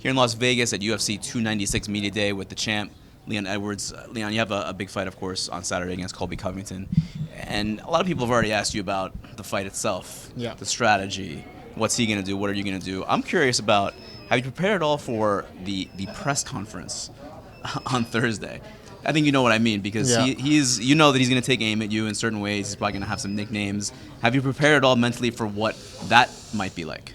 Here in Las Vegas at UFC 296 Media Day with the champ, Leon Edwards. Leon, you have a big fight, of course, on Saturday against Colby Covington. And a lot of people have already asked you about the fight itself, Yeah. the strategy, what's he going to do, what are you going to do. I'm curious about, have you prepared at all for the press conference on Thursday? I think you know what I mean, because Yeah. you know that he's going to take aim at you in certain ways. He's probably going to have some nicknames. Have you prepared at all mentally for what that might be like?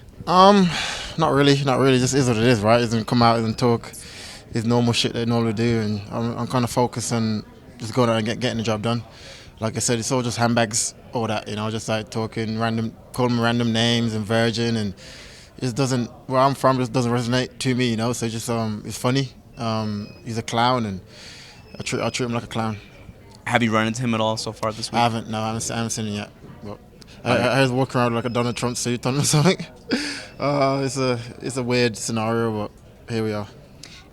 Not really, not really. Just is what it is, right? He's gonna come out and talk his normal shit they normally do, and I'm kind of focused on just going out and getting the job done. Like I said, it's all just handbags, all that, just like talking random, calling me random names and virgin, and it just doesn't. Where I'm from, just doesn't resonate to me, So just it's funny. He's a clown, and I treat him like a clown. Have you run into him at all so far this week? I haven't, no, I haven't seen him yet. But I was walking around like a Donald Trump suit on or something. It's a weird scenario, but here we are.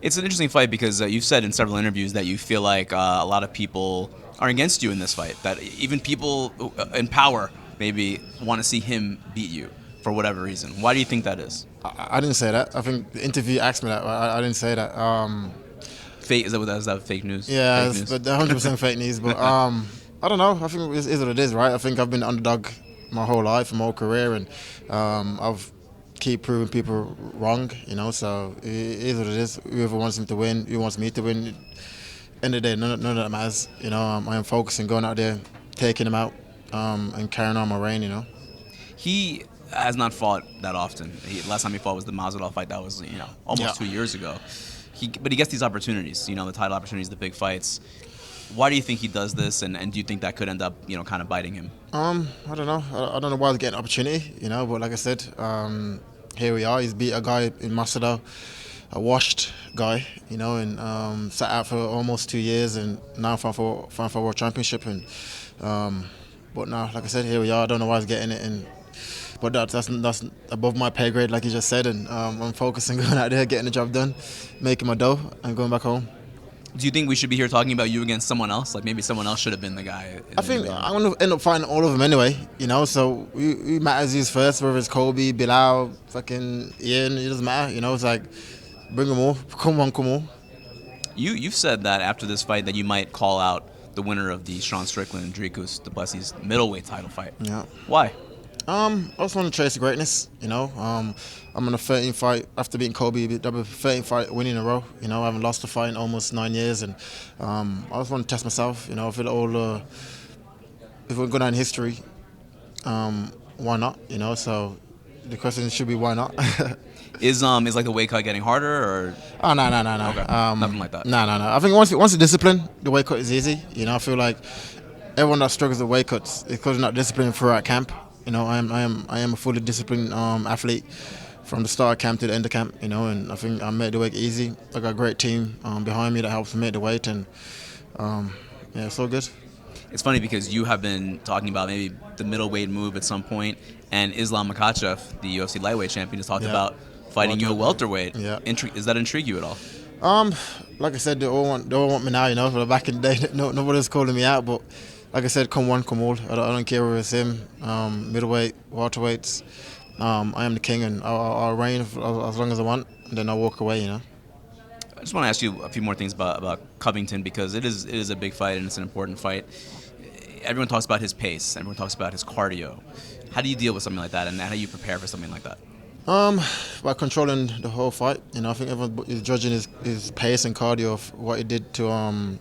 It's an interesting fight because you've said in several interviews that you feel like a lot of people are against you in this fight. That even people in power maybe want to see him beat you for whatever reason. Why do you think that is? I didn't say that. I think the interview asked me that. I didn't say that. Fake? Is that fake news? Yeah, Fake news? but 100% fake news. But I don't know. I think it is what it is, right? I think I've been the underdog my whole life, my whole career, and I've keep proving people wrong. So it is what it is. Whoever wants him to win, who wants me to win. End of the day, none of that matters. I am focusing, going out there, taking him out, and carrying on my reign. He has not fought that often. Last time he fought was the Masvidal fight. That was almost 2 years ago. But he gets these opportunities, the title opportunities, the big fights. Why do you think he does this, and do you think that could end up, kind of biting him? I don't know. I don't know why he's getting an opportunity, but like I said, here we are. He's beat a guy in Machado, a washed guy, and sat out for almost 2 years, and now fighting for a world championship. And but now, like I said, here we are. I don't know why he's getting it, but that's above my pay grade, like you just said, and I'm focusing, going out there, getting the job done, making my dough, and going back home. Do you think we should be here talking about you against someone else? Like maybe someone else should have been the guy. I think I'm going to end up fighting all of them anyway, So who matters who's first, whether it's Colby, Bilal, fucking Ian, it doesn't matter, It's like, bring them all. Come on. You've said that after this fight that you might call out the winner of the Sean Strickland and Dricus du Plessis middleweight title fight. Yeah. Why? I just want to chase the greatness, I'm on a 13 fight after beating Colby, double 13 fight winning in a row, I haven't lost a fight in almost 9 years, and I just want to test myself, I feel all, if we're going down in history, why not, So the question should be why not. Is like the weight cut getting harder or? Oh no. Okay. Nothing like that. No. I think once the discipline, the weight cut is easy. I feel like everyone that struggles with weight cuts is because they're not disciplined throughout camp. I am a fully disciplined athlete from the start of camp to the end of camp. And I think I made the weight easy. I got a great team behind me that helps me make the weight, and it's all good. It's funny because you have been talking about maybe the middleweight move at some point, and Islam Makhachev, the UFC lightweight champion, has talked about fighting you at welterweight. Yeah. Does that intrigue you at all? Like I said, they all want me now. But back in the day, nobody was calling me out, but. Like I said, come one, come all. I don't care whether it's him, middleweight, welterweights. I am the king, and I'll reign as long as I want, and then I'll walk away, I just want to ask you a few more things about Covington, because it is a big fight and it's an important fight. Everyone talks about his pace. Everyone talks about his cardio. How do you deal with something like that, and how do you prepare for something like that? By controlling the whole fight. I think everyone is judging his pace and cardio of what he did to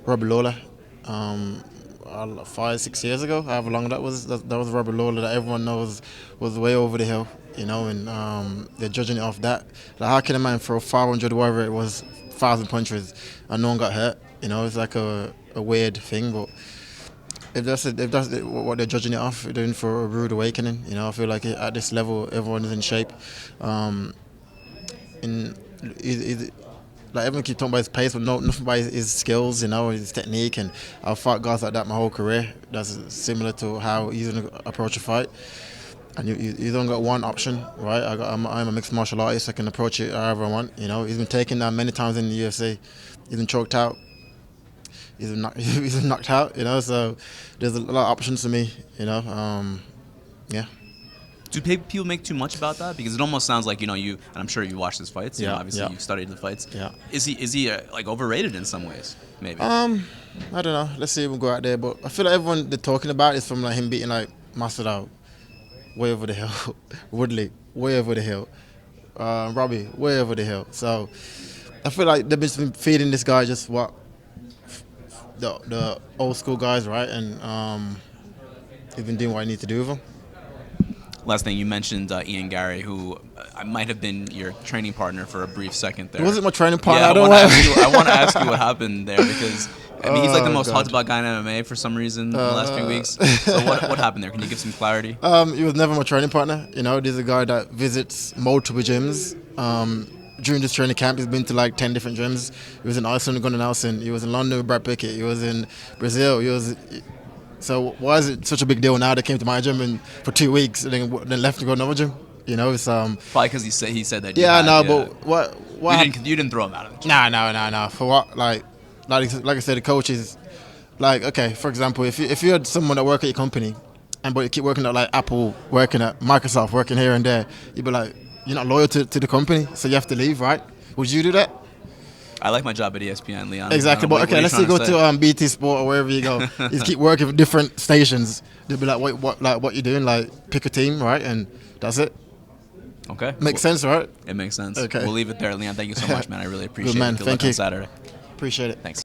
Robbie Lawler. 5-6 years ago, however long that was Robbie Lawler that everyone knows was way over the hill, and they're judging it off that. Like, how can a man throw 500, whatever it was, 1,000 punches, and no one got hurt? It's like a weird thing, but if that's what they're judging it off, they're in for a rude awakening. I feel like at this level, everyone is in shape. Like everyone keeps talking about his pace, but nothing about his skills, his technique. And I've fought guys like that my whole career. That's similar to how he's going to approach a fight. And you don't got one option, right? I'm a mixed martial artist. I can approach it however I want. He's been taken down many times in the UFC. He's been choked out. He's been knocked out. So there's a lot of options for me. Yeah. Do people make too much about that? Because it almost sounds like, you know, and I'm sure you watched his fights. You know, obviously you studied the fights. Yeah. Is he like overrated in some ways? Maybe. I don't know. Let's see him go out there, but I feel like everyone they're talking about is from like him beating like Machado way over the hill, Woodley way over the hill, Robbie way over the hill. So I feel like they've been feeding this guy just what the old school guys, right? And he's been doing what I need to do with him. Last thing, you mentioned Ian Garry, who might have been your training partner for a brief second there. It wasn't my training partner. Yeah, I want to ask you what happened there, because I mean, he's like the most talked about guy in MMA for some reason in the last few weeks. So what happened there? Can you give some clarity? He was never my training partner. You know, there's a guy that visits multiple gyms. During this training camp, he's been to like 10 different gyms. He was in Iceland with Gunnar Nelson. He was in London with Brad Pickett. He was in Brazil. So why is it such a big deal now? They came to my gym and for 2 weeks and then left to go to another gym. You know, it's probably because he said that. But what you didn't throw him out of the gym. No. For what? Like I said, the coach is like, okay. For example, if you had someone that work at your company, but you keep working at like Apple, working at Microsoft, working here and there, you'd be like, you're not loyal to the company, so you have to leave, right? Would you do that? I like my job at ESPN, Leon. Exactly, but okay, let's say you go to BT Sport or wherever you go. You keep working for different stations. They'll be like, what you doing? Like, pick a team, right? And that's it. Okay. Makes sense, right? It makes sense. Okay. We'll leave it there, Leon. Thank you so much, man. I really appreciate Good man. it. Good Thank luck you. on Saturday. Appreciate it. Thanks.